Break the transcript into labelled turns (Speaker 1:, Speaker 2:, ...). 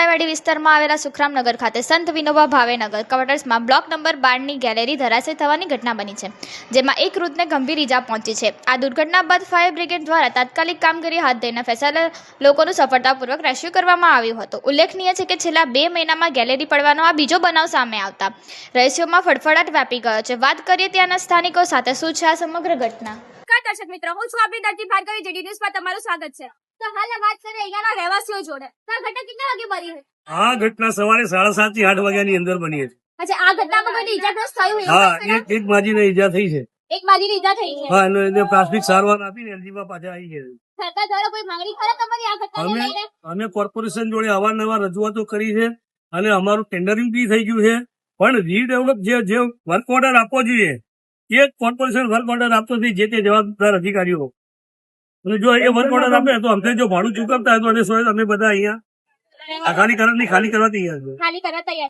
Speaker 1: કાંકરિયાવાડી વિસ્તારમાં આવેલા સુખરામનગર ખાતે સંત વિનોબા ભાવે નગર ક્વાર્ટર્સમાં બ્લોક નંબર 12ની ગેલેરી ધરાશય થવાની ઘટના બની છે, જેમાં એક વૃદ્ધને ગંભીર ઈજા પહોંચી છે। આ દુર્ઘટના બાદ ફાયર બ્રિગેડ દ્વારા તાત્કાલિક કામગીરી હાથ ધરીને ફસાયેલા લોકોનું સફળતાપૂર્વક રેસ્ક્યુ કરવામાં આવ્યું હતું। ઉલ્લેખનીય છે કે છેલ્લા 2 મહિનામાં ગેલેરી પડવાનો આ બીજો બનાવ સામે આવતા રહીશોમાં ફફડાટ વ્યાપી ગયો છે। વાત કરીએ ત્યાંના સ્થાનિકો સાથે શું છે આ સમગ્ર ઘટના।
Speaker 2: દર્શક મિત્રો, હું છું આપની દર્શક ભાર્ગવી, જેડી ન્યૂઝ પર તમારું સ્વાગત છે। તો હાલ વાત કરીએ અહીંયાના રહેવાસીઓ જોડે। તો આ ઘટના કેટલા વાગે બની છે?
Speaker 3: આ ઘટના સવારે 7:30 થી 8 વાગ્યાની અંદર બની હતી।
Speaker 2: અચ્છા, આ ઘટનામાં કોઈ ઈજાગ્રસ્ત થયું?
Speaker 3: હા, એક માજીને ઈજા થઈ છે।
Speaker 2: એક બાજીને ઈજા થઈ છે।
Speaker 3: હા, એને પ્રાથમિક સારવાર આપીને એલજીમાં પાછા આવી ગયા।
Speaker 2: સરકાર દ્વારા કોઈ માંગણી ખરા તમારી આ ઘટનાને લઈને?
Speaker 3: અમે કોર્પોરેશન જોડે અવારનવાર રજૂઆતો કરી છે અને અમારું ટેન્ડરિંગ બી થઈ ગયું છે, પણ રીડેવલપ જે વર્ક ઓર્ડર આપવો જોઈએ એ કોર્પોરેશન વર્ક ઓર્ડર આપતો નથી, જે તે જવાબદાર અધિકારીઓ। અને જો એ વર્ક ઓર્ડર આપે તો અમને જો ભાડું ચૂકવતા હોય તો અમે બધા અહીંયા ખાલી કરવા તૈયાર છે।
Speaker 2: ખાલી કરવા તૈયાર